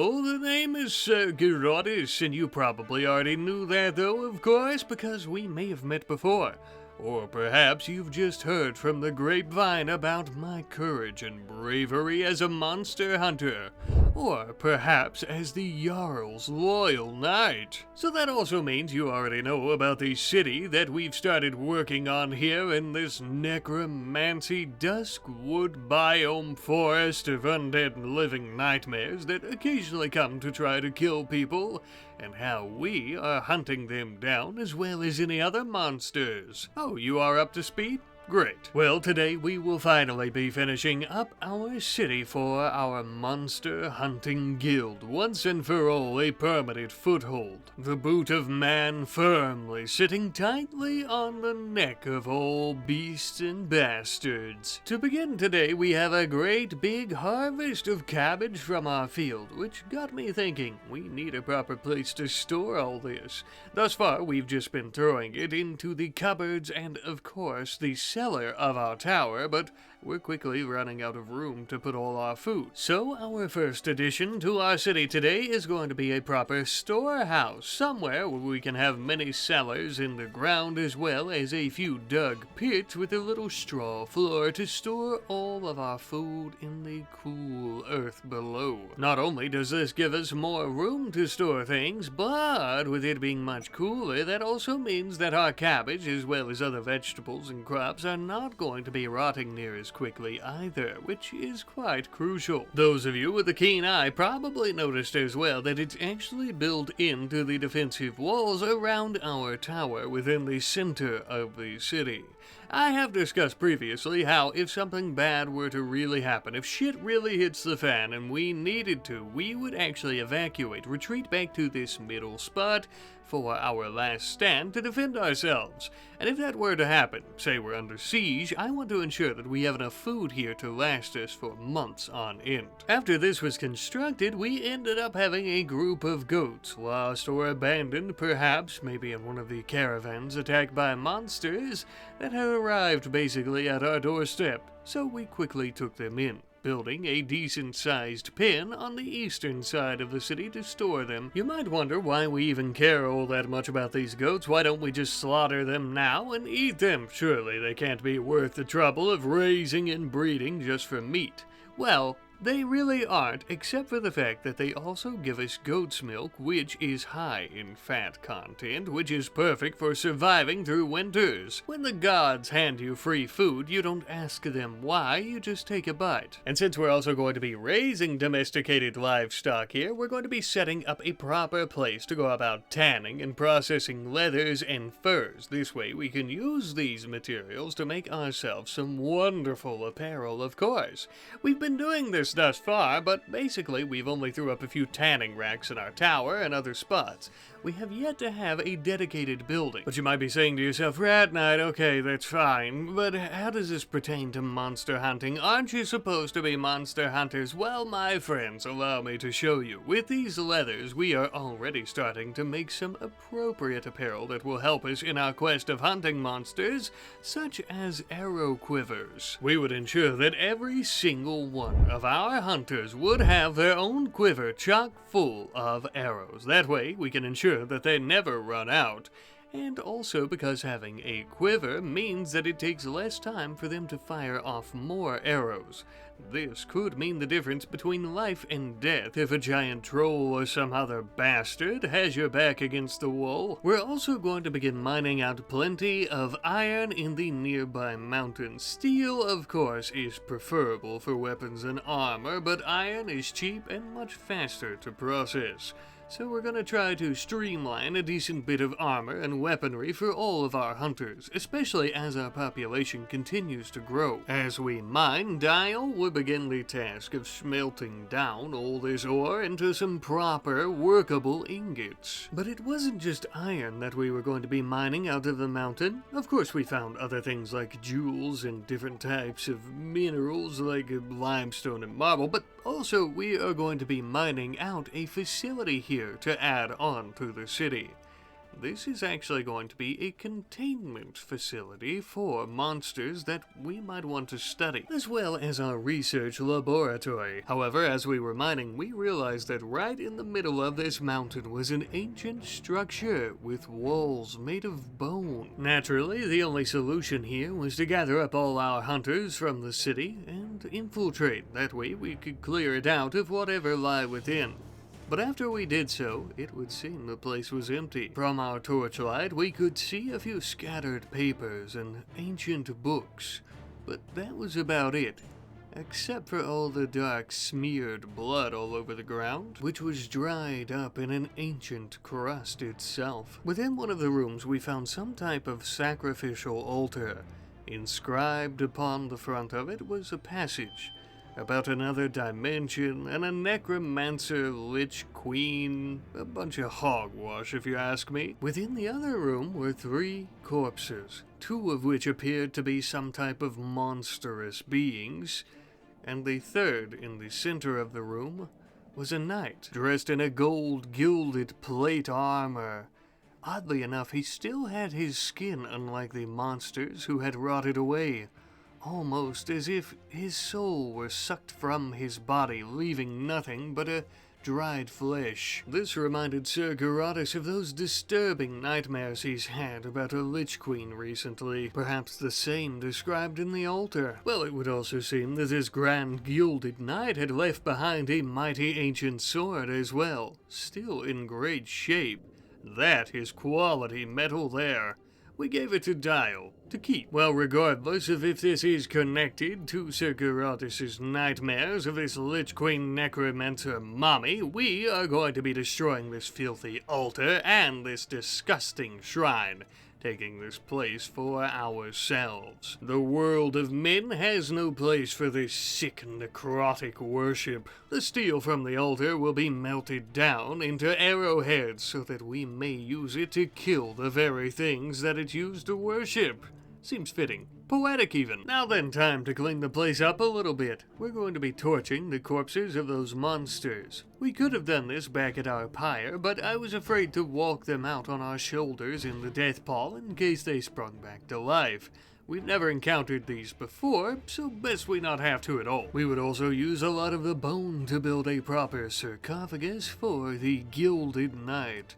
Hello, the name is Sir Girodis, and you probably already knew that though, of course, because we may have met before. Or perhaps you've just heard from the grapevine about my courage and bravery as a monster hunter. Or perhaps as the Jarl's loyal knight. So that also means you already know about the city that we've started working on here in this necromancy duskwood biome forest of undead and living nightmares that occasionally come to try to kill people, and how we are hunting them down as well as any other monsters. Oh, you are up to speed? Great. Well, today we will finally be finishing up our city for our monster hunting guild. Once and for all, a permanent foothold. The boot of man firmly sitting tightly on the neck of all beasts and bastards. To begin today, we have a great big harvest of cabbage from our field, which got me thinking we need a proper place to store all this. Thus far, we've just been throwing it into the cupboards and, of course, the cellar of our tower, but we're quickly running out of room to put all our food. So our first addition to our city today is going to be a proper storehouse, somewhere where we can have many cellars in the ground as well as a few dug pits with a little straw floor to store all of our food in the cool earth below. Not only does this give us more room to store things, but with it being much cooler, that also means that our cabbage as well as other vegetables and crops are not going to be rotting near as quickly either, which is quite crucial. Those of you with a keen eye probably noticed as well that it's actually built into the defensive walls around our tower within the center of the city. I have discussed previously how if something bad were to really happen, if shit really hits the fan and we needed to, we would actually evacuate, retreat back to this middle spot for our last stand to defend ourselves. And if that were to happen, say we're under siege, I want to ensure that we have enough food here to last us for months on end. After this was constructed, we ended up having a group of goats, lost or abandoned, perhaps, maybe in one of the caravans attacked by monsters, that had arrived basically at our doorstep. So we quickly took them in, building a decent-sized pen on the eastern side of the city to store them. You might wonder why we even care all that much about these goats. Why don't we just slaughter them now and eat them? Surely they can't be worth the trouble of raising and breeding just for meat. Well, they really aren't, except for the fact that they also give us goat's milk, which is high in fat content, which is perfect for surviving through winters. When the gods hand you free food, you don't ask them why, you just take a bite. And since we're also going to be raising domesticated livestock here, we're going to be setting up a proper place to go about tanning and processing leathers and furs. This way we can use these materials to make ourselves some wonderful apparel, of course. We've been doing this thus far, but basically we've only threw up a few tanning racks in our tower and other spots. We have yet to have a dedicated building. But you might be saying to yourself, Rat Knight, okay, that's fine, but how does this pertain to monster hunting? Aren't you supposed to be monster hunters? Well, my friends, allow me to show you. With these leathers, we are already starting to make some appropriate apparel that will help us in our quest of hunting monsters, such as arrow quivers. We would ensure that every single one of our hunters would have their own quiver chock full of arrows. That way, we can ensure that they never run out. And also because having a quiver means that it takes less time for them to fire off more arrows. This could mean the difference between life and death if a giant troll or some other bastard has your back against the wall. We're also going to begin mining out plenty of iron in the nearby mountains. Steel, of course, is preferable for weapons and armor, but iron is cheap and much faster to process. So we're gonna try to streamline a decent bit of armor and weaponry for all of our hunters, especially as our population continues to grow. As we mine Dial, we'll begin the task of smelting down all this ore into some proper, workable ingots. But it wasn't just iron that we were going to be mining out of the mountain. Of course, we found other things like jewels and different types of minerals like limestone and marble, but also we are going to be mining out a facility here to add on to the city. this is actually going to be a containment facility for monsters that we might want to study, as well as our research laboratory. However, as we were mining, we realized that right in the middle of this mountain was an ancient structure with walls made of bone. Naturally, the only solution here was to gather up all our hunters from the city and infiltrate. That way we could clear it out of whatever lie within. But after we did so, it would seem the place was empty. From our torchlight, we could see a few scattered papers and ancient books, but that was about it, except for all the dark smeared blood all over the ground, which was dried up in an ancient crust itself. Within one of the rooms, we found some type of sacrificial altar. Inscribed upon the front of it was a passage about another dimension, and a necromancer, lich queen, a bunch of hogwash if you ask me. Within the other room were 3 corpses, 2 of which appeared to be some type of monstrous beings, and the third in the center of the room was a knight, dressed in a gold gilded plate armor. Oddly enough, he still had his skin, unlike the monsters who had rotted away, almost as if his soul were sucked from his body, leaving nothing but a dried flesh. This reminded Sir Garatus of those disturbing nightmares he's had about a lich queen recently, perhaps the same described in the altar. Well, it would also seem that this grand gilded knight had left behind a mighty ancient sword as well, still in great shape. That is quality metal there. We gave it to Dial to keep. Well, regardless of if this is connected to Sir Garatus's nightmares of this Lich Queen necromancer mommy, we are going to be destroying this filthy altar and this disgusting shrine, taking this place for ourselves. The world of men has no place for this sick necrotic worship. The steel from the altar will be melted down into arrowheads so that we may use it to kill the very things that it's used to worship. Seems fitting. Poetic even. Now then, time to clean the place up a little bit. We're going to be torching the corpses of those monsters. We could have done this back at our pyre, but I was afraid to walk them out on our shoulders in the death pall in case they sprung back to life. We've never encountered these before, so best we not have to at all. We would also use a lot of the bone to build a proper sarcophagus for the Gilded Knight.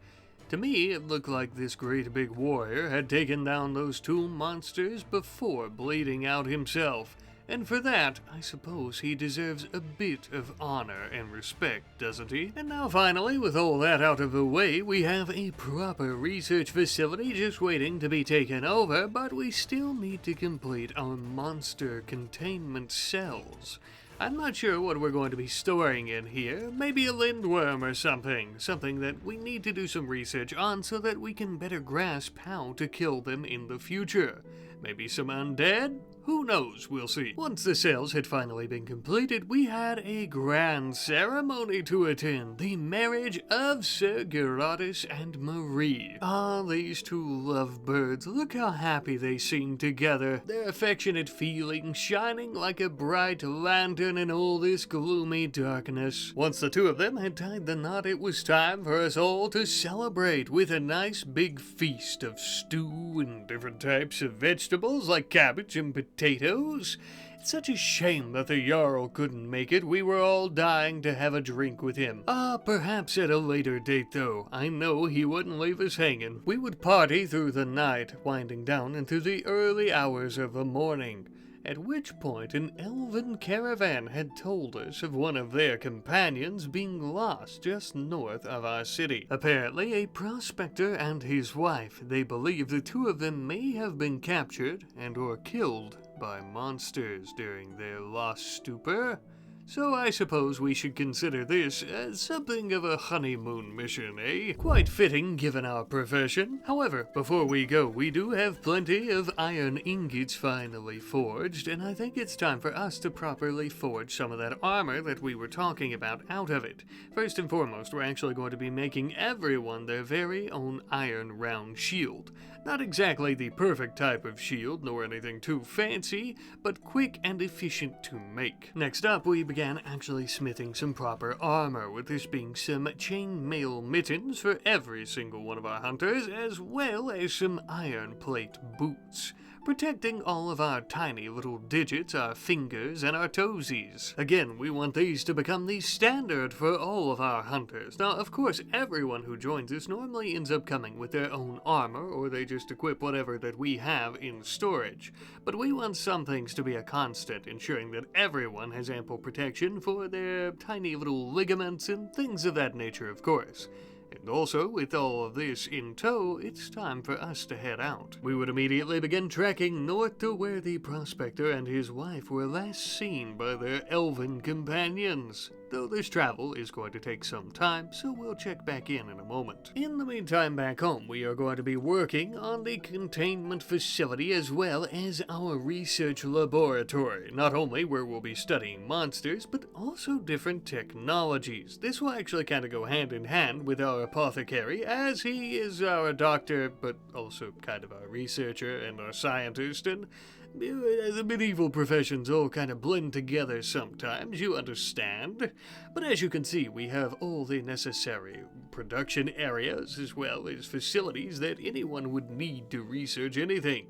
To me, it looked like this great big warrior had taken down those 2 monsters before bleeding out himself, and for that, I suppose he deserves a bit of honor and respect, doesn't he? And now finally, with all that out of the way, we have a proper research facility just waiting to be taken over, but we still need to complete our monster containment cells. I'm not sure what we're going to be storing in here. Maybe a lindworm or something. Something that we need to do some research on so that we can better grasp how to kill them in the future. Maybe some undead? Who knows, we'll see. Once the cells had finally been completed, we had a grand ceremony to attend. The marriage of Sir Garatus and Marie. Ah, these 2 lovebirds, look how happy they seem together. Their affectionate feelings shining like a bright lantern in all this gloomy darkness. Once the 2 of them had tied the knot, it was time for us all to celebrate with a nice big feast of stew and different types of vegetables like cabbage and potatoes. It's such a shame that the Jarl couldn't make it. We were all dying to have a drink with him. Perhaps at a later date though. I know he wouldn't leave us hanging. We would party through the night, winding down into the early hours of the morning, at which point an elven caravan had told us of one of their companions being lost just north of our city. Apparently a prospector and his wife. They believe the 2 of them may have been captured and or killed by monsters during their lost stupor. So I suppose we should consider this as something of a honeymoon mission, eh? Quite fitting given our profession. However, before we go, we do have plenty of iron ingots finally forged, and I think it's time for us to properly forge some of that armor that we were talking about out of it. First and foremost, we're actually going to be making everyone their very own iron round shield. Not exactly the perfect type of shield, nor anything too fancy, but quick and efficient to make. Next up, we began began actually smithing some proper armor, with this being some chainmail mittens for every single one of our hunters, as well as some iron plate boots, protecting all of our tiny little digits, our fingers, and our toesies. Again, we want these to become the standard for all of our hunters. Now, of course, everyone who joins us normally ends up coming with their own armor, or they just equip whatever that we have in storage. But we want some things to be a constant, ensuring that everyone has ample protection for their tiny little ligaments and things of that nature, of course. And also, with all of this in tow, it's time for us to head out. We would immediately begin trekking north to where the prospector and his wife were last seen by their elven companions. Though this travel is going to take some time, so we'll check back in a moment. In the meantime, back home, we are going to be working on the containment facility as well as our research laboratory. Not only where we'll be studying monsters, but also different technologies. This will actually kind of go hand in hand with our apothecary, as he is our doctor, but also kind of our researcher and our scientist, and the medieval professions all kind of blend together sometimes, you understand. But as you can see, we have all the necessary production areas as well as facilities that anyone would need to research anything.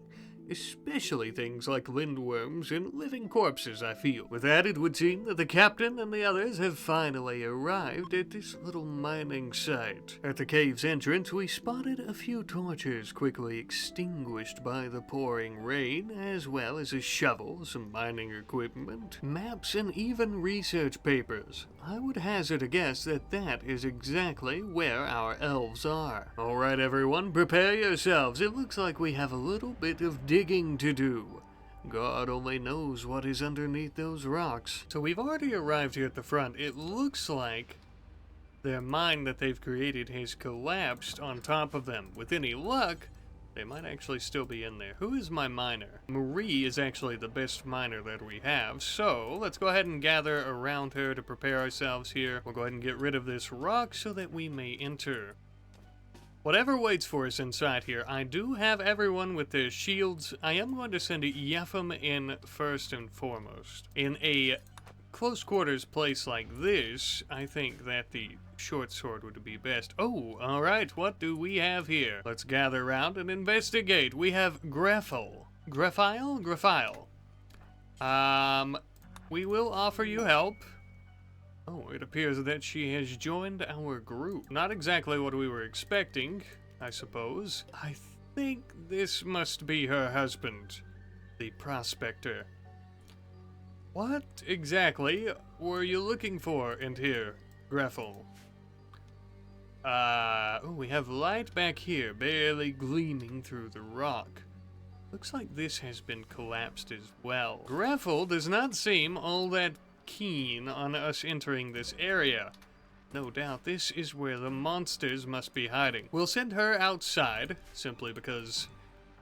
Especially things like lindworms and living corpses, I feel. With that, it would seem that the captain and the others have finally arrived at this little mining site. At the cave's entrance, we spotted a few torches quickly extinguished by the pouring rain, as well as a shovel, some mining equipment, maps, and even research papers. I would hazard a guess that that is exactly where our elves are. Alright everyone, prepare yourselves. It looks like we have a little bit of digging to do. God only knows what is underneath those rocks. So we've already arrived here at the front. It looks like their mine that they've created has collapsed on top of them. With any luck, they might actually still be in there. Who is my miner? Marie is actually the best miner that we have, so let's go ahead and gather around her to prepare ourselves here. We'll go ahead and get rid of this rock so that we may enter. Whatever waits for us inside here, I do have everyone with their shields. I am going to send Yefim in first and foremost. In a close quarters place like this, I think that the short sword would be best. Oh, alright, what do we have here? Let's gather around and investigate. We have Greffel. Greffile? We will offer you help. Oh, it appears that she has joined our group. Not exactly what we were expecting, I suppose. I think this must be her husband, the prospector. What exactly were you looking for in here, Greffel? Oh, we have light back here, barely gleaming through the rock. Looks like this has been collapsed as well. Greffel does not seem all that keen on us entering this area. No doubt this is where the monsters must be hiding. We'll send her outside, simply because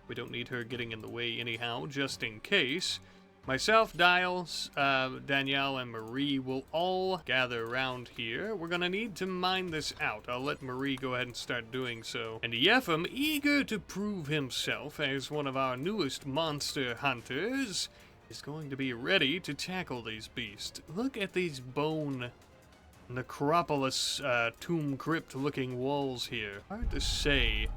we don't need her getting in the way anyhow, just in case. Myself, Dials, Danielle, and Marie will all gather around here. We're gonna need to mine this out. I'll let Marie go ahead and start doing so. And Yefim, eager to prove himself as one of our newest monster hunters, is going to be ready to tackle these beasts. Look at these bone necropolis, tomb crypt looking walls here. Hard to say.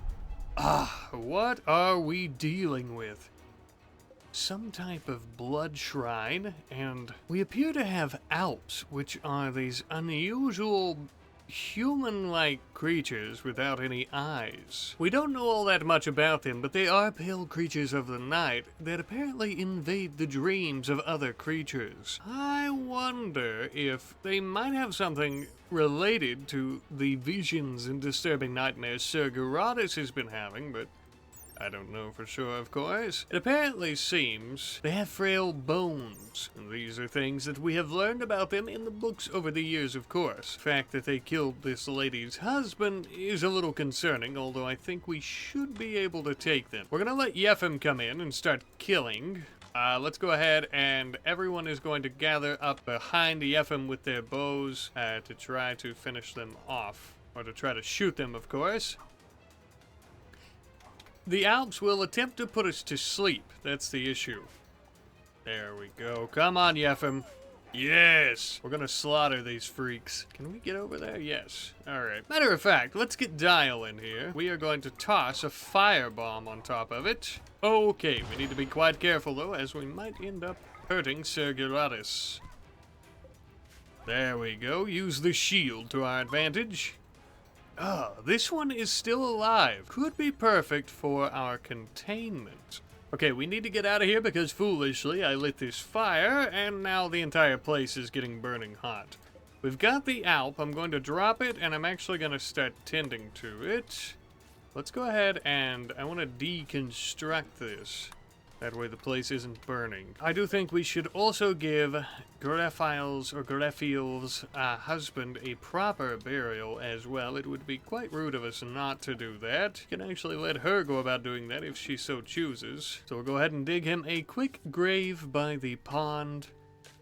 What are we dealing with? Some type of blood shrine, and we appear to have Alps, which are these unusual human-like creatures without any eyes. We don't know all that much about them, but they are pale creatures of the night that apparently invade the dreams of other creatures. I wonder if they might have something related to the visions and disturbing nightmares Sir Geratis has been having, but I don't know for sure, of course. It apparently seems they have frail bones, and these are things that we have learned about them in the books over the years, of course. The fact that they killed this lady's husband is a little concerning, although I think we should be able to take them. We're gonna let Yefim come in and start killing. Let's go ahead, and everyone is going to gather up behind Yefim with their bows to try to finish them off, or to try to shoot them, of course. The Alps will attempt to put us to sleep. That's the issue. There we go. Come on, Yefim. Yes! We're gonna slaughter these freaks. Can we get over there? Yes. Alright. Matter of fact, let's get Dial in here. We are going to toss a firebomb on top of it. Okay, we need to be quite careful though, as we might end up hurting Sergulatus. There we go. Use the shield to our advantage. Oh, this one is still alive. Could be perfect for our containment. Okay, we need to get out of here because foolishly I lit this fire and now the entire place is getting burning hot. We've got the Alp. I'm going to drop it and I'm actually going to start tending to it. Let's go ahead and I want to deconstruct this. That way the place isn't burning. I do think we should also give Graphile's husband a proper burial as well. It would be quite rude of us not to do that. You can actually let her go about doing that if she so chooses. So we'll go ahead and dig him a quick grave by the pond.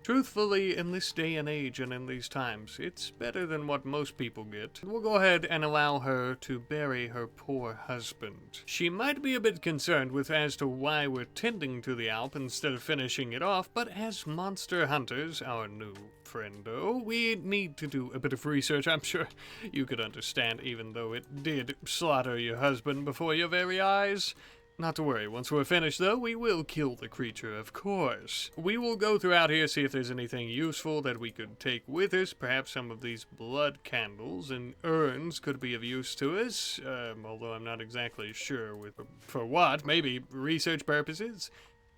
Truthfully, in this day and age and in these times, it's better than what most people get. We'll go ahead and allow her to bury her poor husband. She might be a bit concerned with as to why we're tending to the Alp instead of finishing it off, but as monster hunters, our new friendo, we need to do a bit of research. I'm sure you could understand, even though it did slaughter your husband before your very eyes. Not to worry, once we're finished though, we will kill the creature, of course. We will go throughout here, see if there's anything useful that we could take with us. Perhaps some of these blood candles and urns could be of use to us, although I'm not exactly sure for what, maybe research purposes.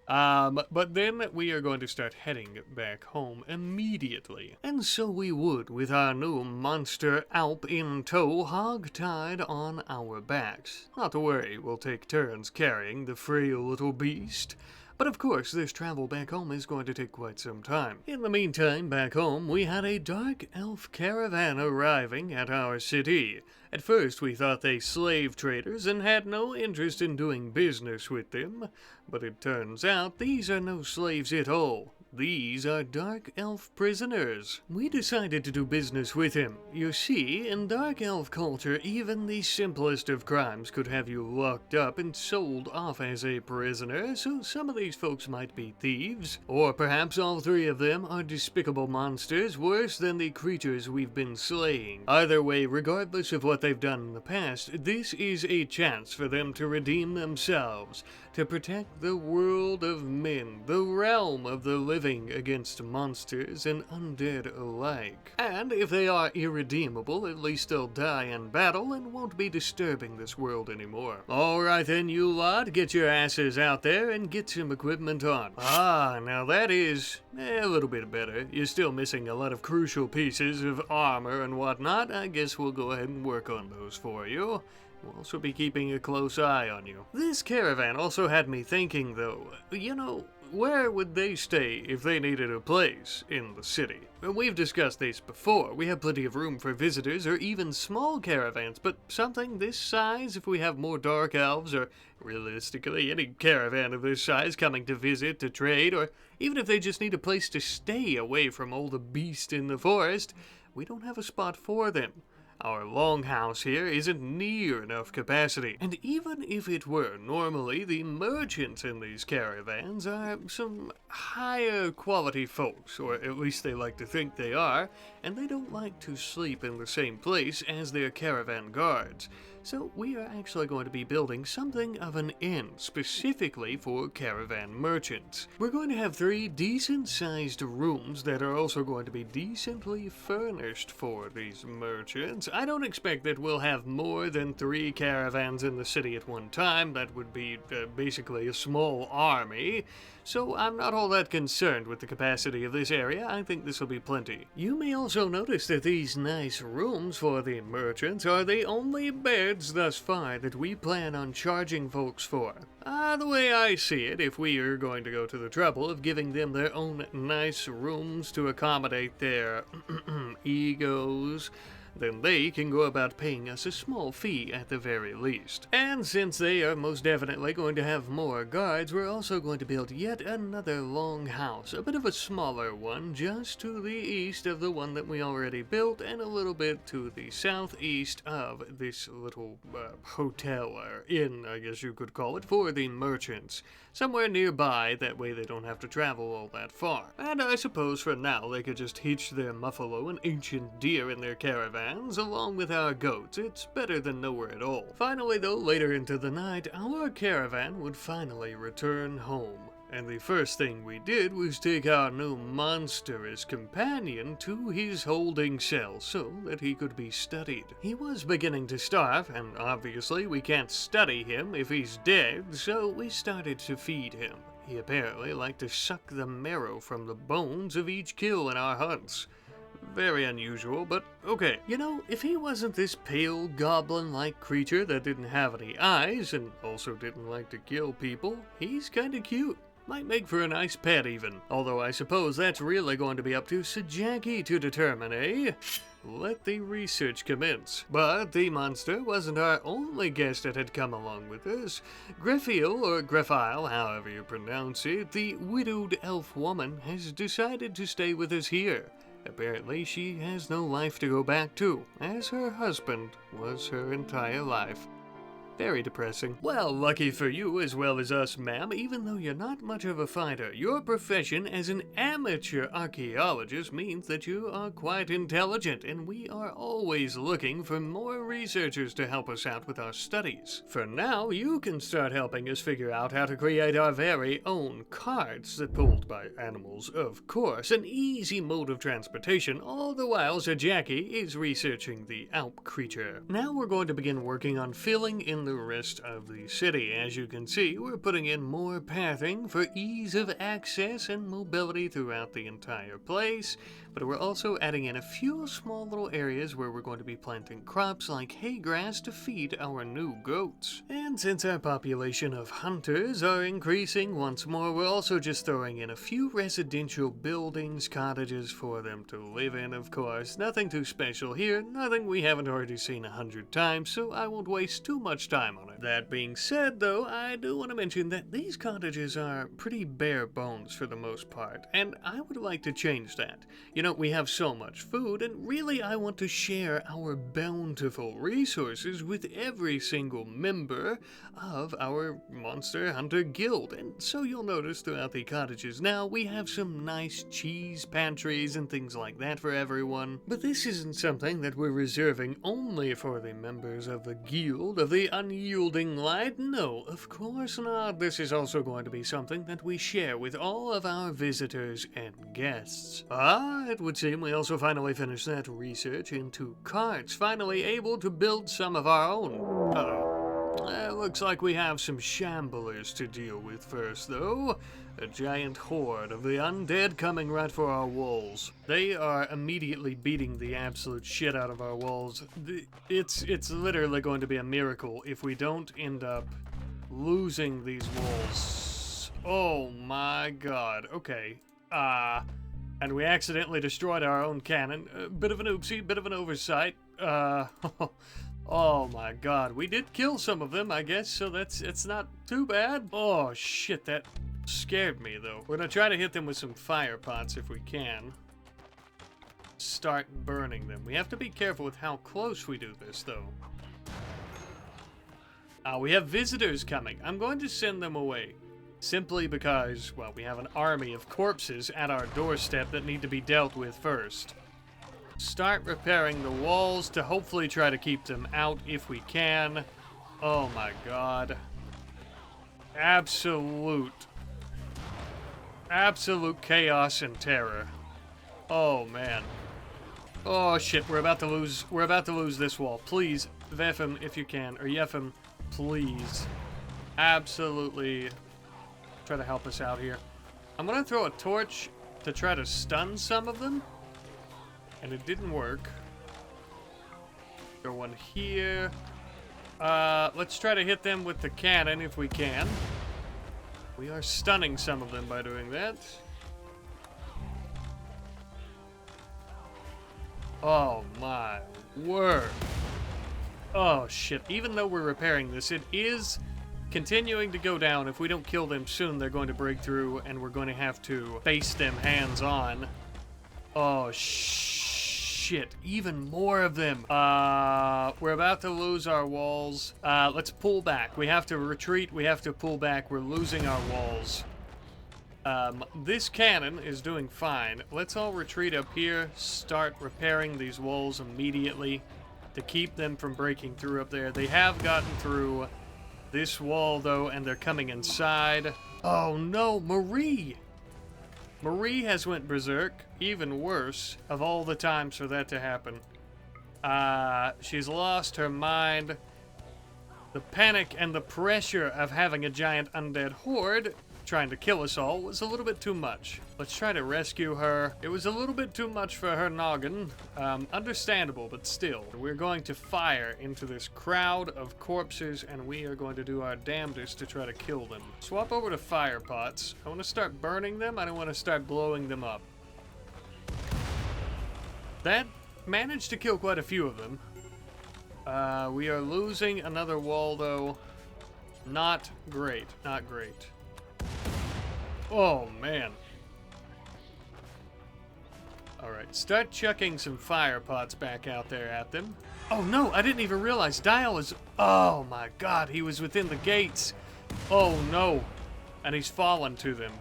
But then we are going to start heading back home immediately. And so we would, with our new monster Alp in tow, hog-tied on our backs. Not to worry, we'll take turns carrying the frail little beast. But of course, this travel back home is going to take quite some time. In the meantime, back home, we had a dark elf caravan arriving at our city. At first, we thought they slave traders and had no interest in doing business with them. But it turns out these are no slaves at all. These are dark elf prisoners. We decided to do business with him. You see, in dark elf culture, even the simplest of crimes could have you locked up and sold off as a prisoner, so some of these folks might be thieves. Or perhaps all three of them are despicable monsters worse than the creatures we've been slaying. Either way, regardless of what they've done in the past, this is a chance for them to redeem themselves, to protect the world of men, the realm of the living, against monsters and undead alike. And if they are irredeemable, at least they'll die in battle and won't be disturbing this world anymore. Alright then, you lot, get your asses out there and get some equipment on. Ah, now that is a little bit better. You're still missing a lot of crucial pieces of armor and whatnot. I guess we'll go ahead and work on those for you. We'll also be keeping a close eye on you. This caravan also had me thinking, though, you know, where would they stay if they needed a place in the city? We've discussed this before. We have plenty of room for visitors or even small caravans, but something this size, if we have more dark elves or realistically any caravan of this size coming to visit, to trade, or even if they just need a place to stay away from all the beasts in the forest, we don't have a spot for them. Our longhouse here isn't near enough capacity, and even if it were, normally the merchants in these caravans are some higher quality folks, or at least they like to think they are, and they don't like to sleep in the same place as their caravan guards. So we are actually going to be building something of an inn specifically for caravan merchants. We're going to have 3 decent-sized rooms that are also going to be decently furnished for these merchants. I don't expect that we'll have more than 3 caravans in the city at one time. That would be basically a small army. So I'm not all that concerned with the capacity of this area. I think this will be plenty. You may also notice that these nice rooms for the merchants are the only beds thus far that we plan on charging folks for. The way I see it, if we are going to go to the trouble of giving them their own nice rooms to accommodate their egos, then they can go about paying us a small fee at the very least. And since they are most definitely going to have more guards, we're also going to build yet another long house, a bit of a smaller one, just to the east of the one that we already built, and a little bit to the southeast of this little hotel, or inn, I guess you could call it, for the merchants. Somewhere nearby, that way they don't have to travel all that far. And I suppose for now they could just hitch their muffalo and ancient deer in their caravans, along with our goats. It's better than nowhere at all. Finally though, later into the night, our caravan would finally return home. And the first thing we did was take our new monster as companion to his holding cell so that he could be studied. He was beginning to starve, and obviously we can't study him if he's dead, so we started to feed him. He apparently liked to suck the marrow from the bones of each kill in our hunts. Very unusual, but okay. You know, if he wasn't this pale, goblin-like creature that didn't have any eyes and also didn't like to kill people, he's kinda cute. Might make for a nice pet even, although I suppose that's really going to be up to Sajaki to determine, eh? Let the research commence. But the monster wasn't our only guest that had come along with us. Griffiel, or Griffile, however you pronounce it, the widowed elf woman, has decided to stay with us here. Apparently she has no life to go back to, as her husband was her entire life. Very depressing. Well, lucky for you as well as us, ma'am, even though you're not much of a fighter, your profession as an amateur archaeologist means that you are quite intelligent, and we are always looking for more researchers to help us out with our studies. For now, you can start helping us figure out how to create our very own carts that pulled by animals, of course, an easy mode of transportation, all the while Sajaki is researching the Alp creature. Now we're going to begin working on filling in the rest of the city. As you can see, we're putting in more pathing for ease of access and mobility throughout the entire place, but we're also adding in a few small little areas where we're going to be planting crops like hay grass to feed our new goats. And since our population of hunters are increasing once more, we're also just throwing in a few residential buildings, cottages for them to live in, of course. Nothing too special here, nothing we haven't already seen 100 times, so I won't waste too much time on it. That being said, though, I do want to mention that these cottages are pretty bare bones for the most part, and I would like to change that. You know, we have so much food, and really I want to share our bountiful resources with every single member of our Monster Hunter Guild. And so you'll notice throughout the cottages now we have some nice cheese pantries and things like that for everyone. But this isn't something that we're reserving only for the members of the Guild of the Unyielding Light. No, of course not. This is also going to be something that we share with all of our visitors and guests. It would seem we also finally finished that research into carts, finally able to build some of our own. Looks like we have some shamblers to deal with first, though. A giant horde of the undead coming right for our walls. They are immediately beating the absolute shit out of our walls. It's literally going to be a miracle if we don't end up losing these walls. Oh my god. Okay. And we accidentally destroyed our own cannon. Bit of an oopsie, bit of an oversight. Oh my god. We did kill some of them, I guess, so it's not too bad. Oh shit, that scared me though. We're gonna try to hit them with some fire pots if we can. Start burning them. We have to be careful with how close we do this though. We have visitors coming. I'm going to send them away. Simply because, well, we have an army of corpses at our doorstep that need to be dealt with first. Start repairing the walls to hopefully try to keep them out if we can. Oh my god. Absolute chaos and terror. Oh man. Oh shit, we're about to lose this wall. Please, Vef him if you can, or Yef him, please. Absolutely try to help us out here. I'm gonna throw a torch to try to stun some of them, and it didn't work. Throw one here. Let's try to hit them with the cannon if we can. We are stunning some of them by doing that. Oh my word. Oh shit, even though we're repairing this, it is continuing to go down. If we don't kill them soon, they're going to break through and we're going to have to face them hands on. Oh shit, even more of them. We're about to lose our walls. Let's pull back. We have to retreat, we have to pull back. We're losing our walls. This cannon is doing fine. Let's all retreat up here, start repairing these walls immediately to keep them from breaking through up there. They have gotten through this wall though, and they're coming inside. Oh no, Marie! Marie has went berserk. Even worse, of all the times for that to happen. She's lost her mind. The panic and the pressure of having a giant undead horde trying to kill us all was a little bit too much. Let's try to rescue her. It was a little bit too much for her noggin. Understandable, but still. We're going to fire into this crowd of corpses, and we are going to do our damnedest to try to kill them. Swap over to fire pots. I want to start burning them. I don't want to start blowing them up. That managed to kill quite a few of them. We are losing another wall, though. Not great. Not great. Oh, man. Alright, start chucking some fire pots back out there at them. Oh, no, I didn't even realize Dial is... Oh, my God, he was within the gates. Oh, no. And he's fallen to them.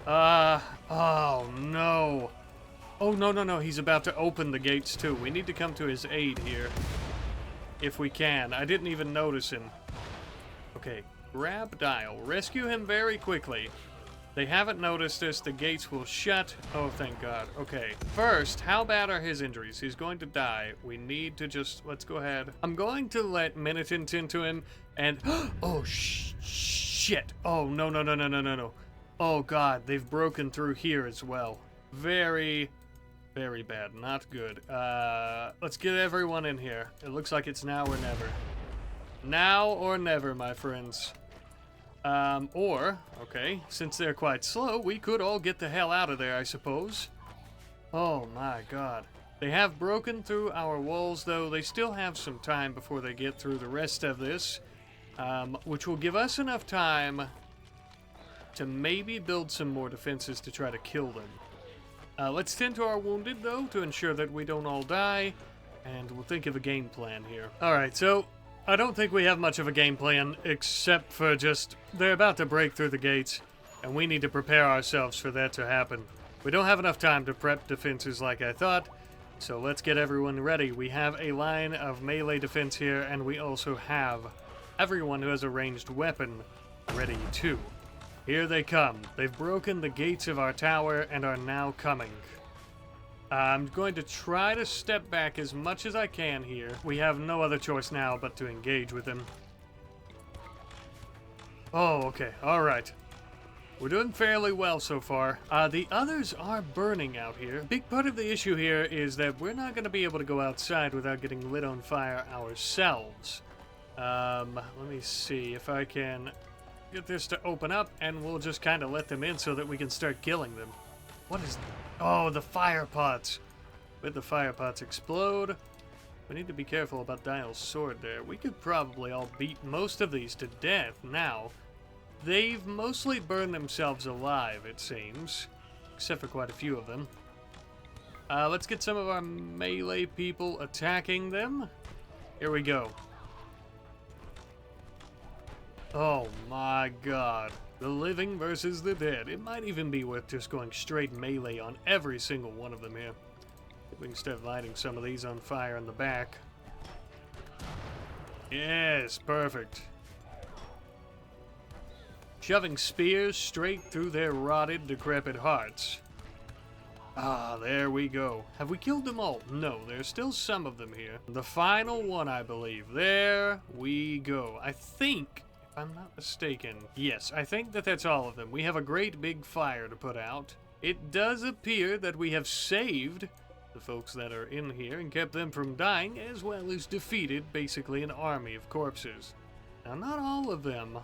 Oh, no. Oh, no, no, no, he's about to open the gates, too. We need to come to his aid here. If we can. I didn't even notice him. Okay. Grab Dial. Rescue him very quickly. They haven't noticed us. The gates will shut. Oh, thank God. Okay. First, how bad are his injuries? He's going to die. We need to just... Let's go ahead. I'm going to let Minitant into him and... Oh, shit. Oh, no, no, no, no, no, no, no. Oh, God. They've broken through here as well. Very, very bad. Not good. Let's get everyone in here. It looks like it's now or never. Now or never, my friends. Okay, since they're quite slow, we could all get the hell out of there, I suppose. Oh my God. They have broken through our walls, though. They still have some time before they get through the rest of this, which will give us enough time to maybe build some more defenses to try to kill them. Let's tend to our wounded, though, to ensure that we don't all die, and we'll think of a game plan here. Alright, so... I don't think we have much of a game plan, except for just, they're about to break through the gates, and we need to prepare ourselves for that to happen. We don't have enough time to prep defenses like I thought, so let's get everyone ready. We have a line of melee defense here, and we also have everyone who has a ranged weapon ready too. Here they come. They've broken the gates of our tower and are now coming. I'm going to try to step back as much as I can here. We have no other choice now but to engage with them. Oh, okay. All right. We're doing fairly well so far. The others are burning out here. Big part of the issue here is that we're not going to be able to go outside without getting lit on fire ourselves. Let me see if I can get this to open up, and we'll just kind of let them in so that we can start killing them. What is... Oh, the fire pots. Let the fire pots explode. We need to be careful about Dial's sword there. We could probably all beat most of these to death now. They've mostly burned themselves alive, it seems. Except for quite a few of them. Let's get some of our melee people attacking them. Here we go. Oh my God. The living versus the dead. It might even be worth just going straight melee on every single one of them here. If we can start lighting some of these on fire in the back. Yes, perfect. Shoving spears straight through their rotted, decrepit hearts. Ah, there we go. Have we killed them all? No, there's still some of them here. The final one, I believe. There we go. I think... If I'm not mistaken. Yes, I think that that's all of them. We have a great big fire to put out. It does appear that we have saved the folks that are in here and kept them from dying, as well as defeated basically an army of corpses. Now, not all of them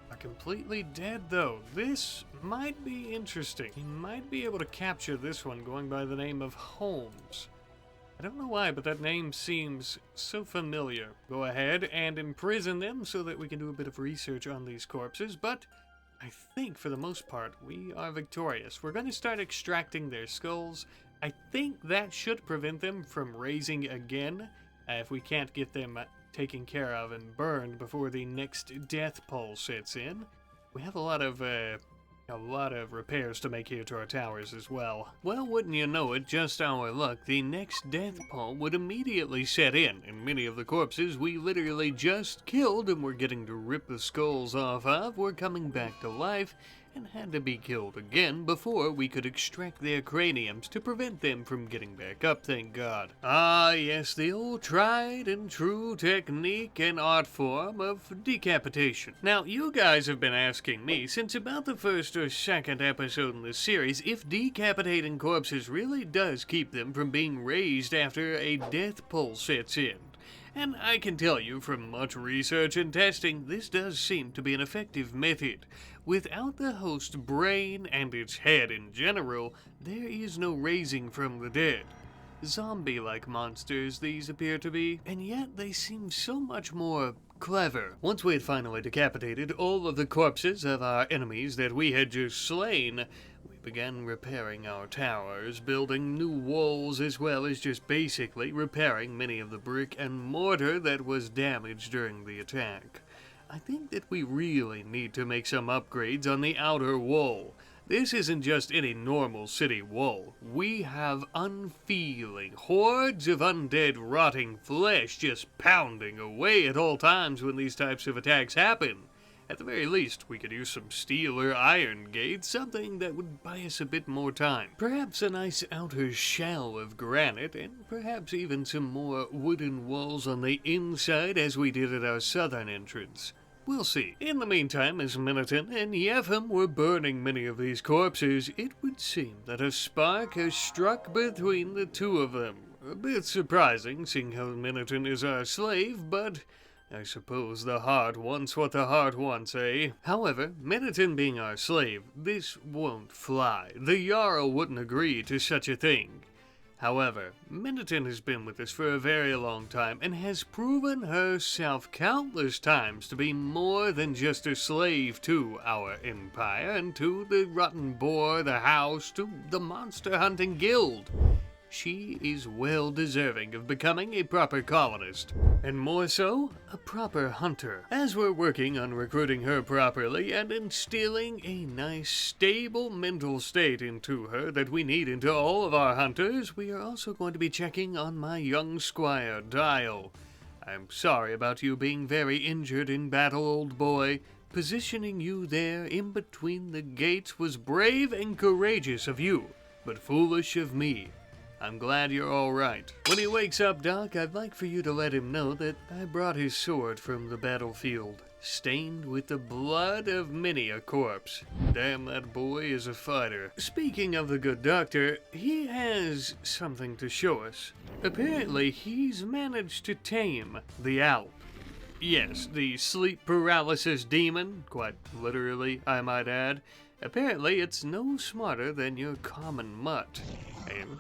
are completely dead, though. This might be interesting. We might be able to capture this one going by the name of Holmes. I don't know why, but that name seems so familiar. Go ahead and imprison them so that we can do a bit of research on these corpses, but I think for the most part we are victorious. We're going to start extracting their skulls. I think that should prevent them from raising again if we can't get them taken care of and burned before the next death pole sets in. We have a lot of repairs to make here to our towers as well. Well, wouldn't you know it, just our luck, the next death pole would immediately set in, and many of the corpses we literally just killed and were getting to rip the skulls off of were coming back to life and had to be killed again before we could extract their craniums to prevent them from getting back up, thank God. Ah, yes, the old tried and true technique and art form of decapitation. Now, you guys have been asking me since about the first or second episode in this series if decapitating corpses really does keep them from being raised after a death pole sets in. And I can tell you from much research and testing, this does seem to be an effective method. Without the host's brain and its head in general, there is no raising from the dead. Zombie-like monsters these appear to be, and yet they seem so much more clever. Once we had finally decapitated all of the corpses of our enemies that we had just slain, we began repairing our towers, building new walls as well as just basically repairing many of the brick and mortar that was damaged during the attack. I think that we really need to make some upgrades on the outer wall. This isn't just any normal city wall. We have unfeeling hordes of undead rotting flesh just pounding away at all times when these types of attacks happen. At the very least, we could use some steel or iron gates, something that would buy us a bit more time. Perhaps a nice outer shell of granite, and perhaps even some more wooden walls on the inside as we did at our southern entrance. We'll see. In the meantime, as Miniton and Yefim were burning many of these corpses, it would seem that a spark has struck between the two of them. A bit surprising, seeing how Miniton is our slave, but I suppose the heart wants what the heart wants, eh? However, Miniton being our slave, this won't fly. The Jarl wouldn't agree to such a thing. However, Miniton has been with us for a very long time and has proven herself countless times to be more than just a slave to our empire and to the Rotten Boar, the House, to the Monster Hunting Guild. She is well deserving of becoming a proper colonist, and more so, a proper hunter. As we're working on recruiting her properly and instilling a nice, stable mental state into her that we need into all of our hunters, we are also going to be checking on my young squire, Dial. I'm sorry about you being very injured in battle, old boy. Positioning you there in between the gates was brave and courageous of you, but foolish of me. I'm glad you're all right. When he wakes up, Doc, I'd like for you to let him know that I brought his sword from the battlefield, stained with the blood of many a corpse. Damn, that boy is a fighter. Speaking of the good doctor, he has something to show us. Apparently, he's managed to tame the Alp. Yes, the sleep paralysis demon, quite literally, I might add. Apparently, it's no smarter than your common mutt. And,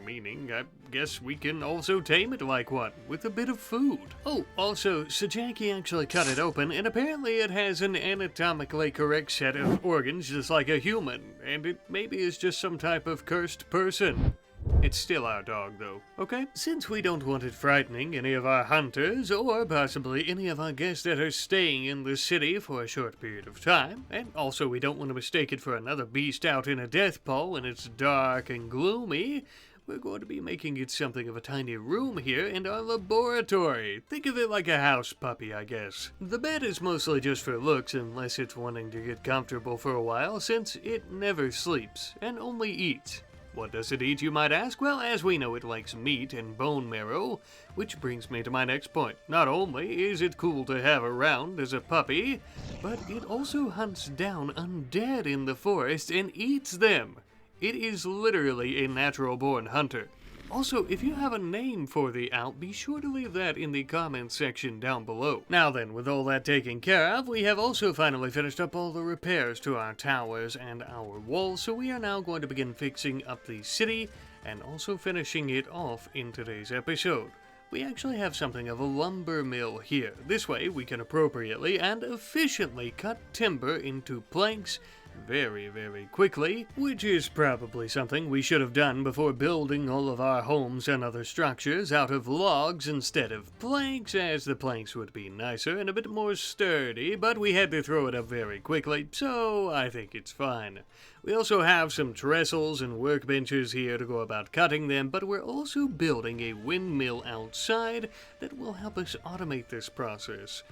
meaning, I guess we can also tame it like one, with a bit of food. Oh, also, Sajaki actually cut it open, and apparently it has an anatomically correct set of organs just like a human, and it maybe is just some type of cursed person. It's still our dog, though, okay? Since we don't want it frightening any of our hunters, or possibly any of our guests that are staying in the city for a short period of time, and also we don't want to mistake it for another beast out in a death pole when it's dark and gloomy, we're going to be making it something of a tiny room here in our laboratory. Think of it like a house puppy, I guess. The bed is mostly just for looks unless it's wanting to get comfortable for a while, since it never sleeps and only eats. What does it eat, you might ask? Well, as we know, it likes meat and bone marrow, which brings me to my next point. Not only is it cool to have around as a puppy, but it also hunts down undead in the forest and eats them. It is literally a natural-born hunter. Also, if you have a name for the Alp, be sure to leave that in the comments section down below. Now then, with all that taken care of, we have also finally finished up all the repairs to our towers and our walls, so we are now going to begin fixing up the city and also finishing it off in today's episode. We actually have something of a lumber mill here. This way we can appropriately and efficiently cut timber into planks very, very quickly, which is probably something we should have done before building all of our homes and other structures out of logs instead of planks, as the planks would be nicer and a bit more sturdy, but we had to throw it up very quickly, so I think it's fine. We also have some trestles and workbenches here to go about cutting them, but we're also building a windmill outside that will help us automate this process.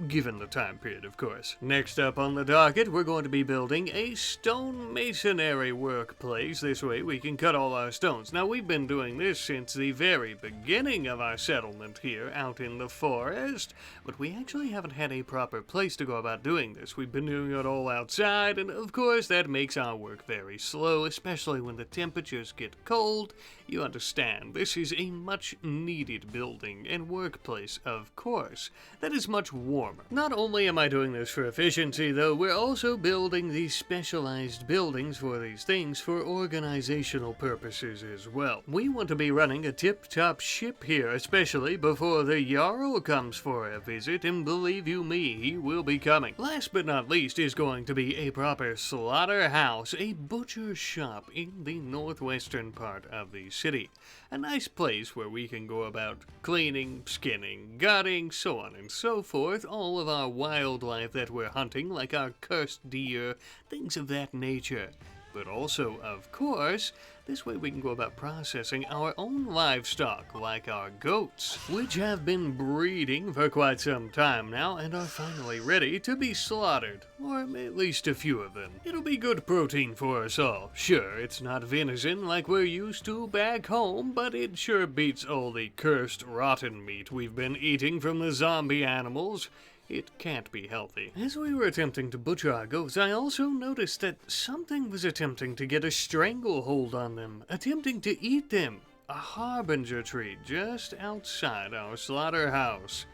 Given the time period, of course. Next up on the docket, we're going to be building a stone masonry workplace. This way we can cut all our stones. Now, we've been doing this since the very beginning of our settlement here out in the forest, but we actually haven't had a proper place to go about doing this. We've been doing it all outside, and of course that makes our work very slow, especially when the temperatures get cold. You understand, this is a much needed building and workplace, of course, that is much warmer. Not only am I doing this for efficiency, though, we're also building these specialized buildings for these things for organizational purposes as well. We want to be running a tip-top ship here, especially before the Jarl comes for a visit, and believe you me, he will be coming. Last but not least is going to be a proper slaughterhouse, a butcher shop in the northwestern part of the city. A nice place where we can go about cleaning, skinning, gutting, so on and so forth, all of our wildlife that we're hunting, like our cursed deer, things of that nature. But also, of course, this way we can go about processing our own livestock, like our goats, which have been breeding for quite some time now and are finally ready to be slaughtered, or at least a few of them. It'll be good protein for us all. Sure, it's not venison like we're used to back home, but it sure beats all the cursed rotten meat we've been eating from the zombie animals. It can't be healthy. As we were attempting to butcher our goats, I also noticed that something was attempting to get a stranglehold on them, attempting to eat them. A harbinger tree just outside our slaughterhouse.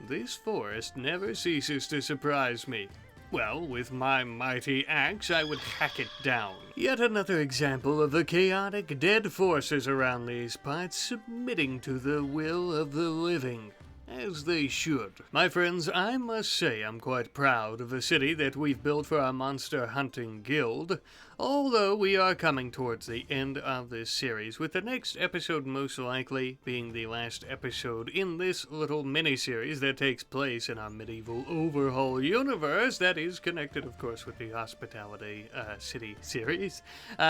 This forest never ceases to surprise me. Well, with my mighty axe, I would hack it down. Yet another example of the chaotic dead forces around these parts submitting to the will of the living. As they should. My friends, I must say I'm quite proud of the city that we've built for our monster hunting guild, although we are coming towards the end of this series, with the next episode most likely being the last episode in this little mini-series that takes place in our medieval Overhaul universe that is connected, of course, with the Hospitality City series.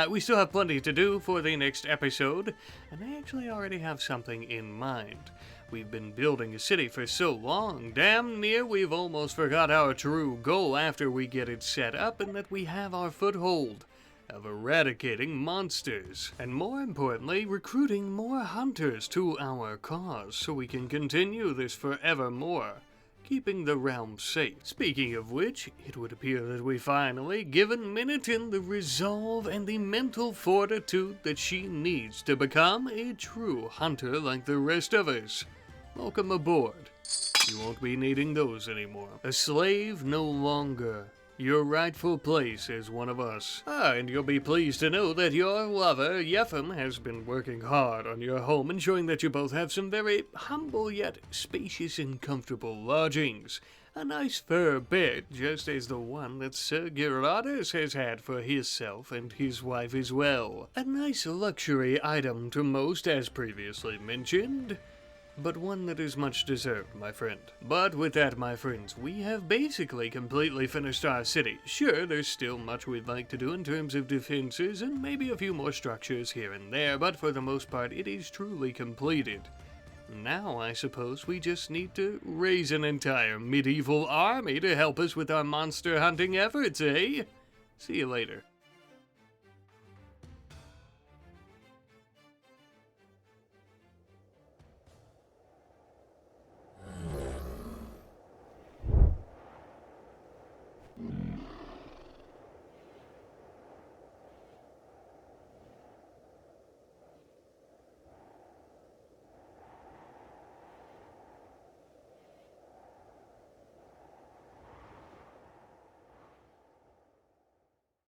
We still have plenty to do for the next episode, and I actually already have something in mind. We've been building a city for so long, damn near we've almost forgot our true goal after we get it set up, and that we have our foothold of eradicating monsters, and more importantly, recruiting more hunters to our cause so we can continue this forevermore, keeping the realm safe. Speaking of which, it would appear that we finally given Minitin the resolve and the mental fortitude that she needs to become a true hunter like the rest of us. Welcome aboard. You won't be needing those anymore. A slave no longer. Your rightful place as one of us. And you'll be pleased to know that your lover, Yefim, has been working hard on your home, ensuring that you both have some very humble yet spacious and comfortable lodgings. A nice fur bed, just as the one that Sir Gerardus has had for himself and his wife as well. A nice luxury item to most, as previously mentioned, but one that is much deserved, my friend. But with that, my friends, we have basically completely finished our city. Sure, there's still much we'd like to do in terms of defenses and maybe a few more structures here and there, but for the most part, it is truly completed. Now, I suppose we just need to raise an entire medieval army to help us with our monster hunting efforts, eh? See you later.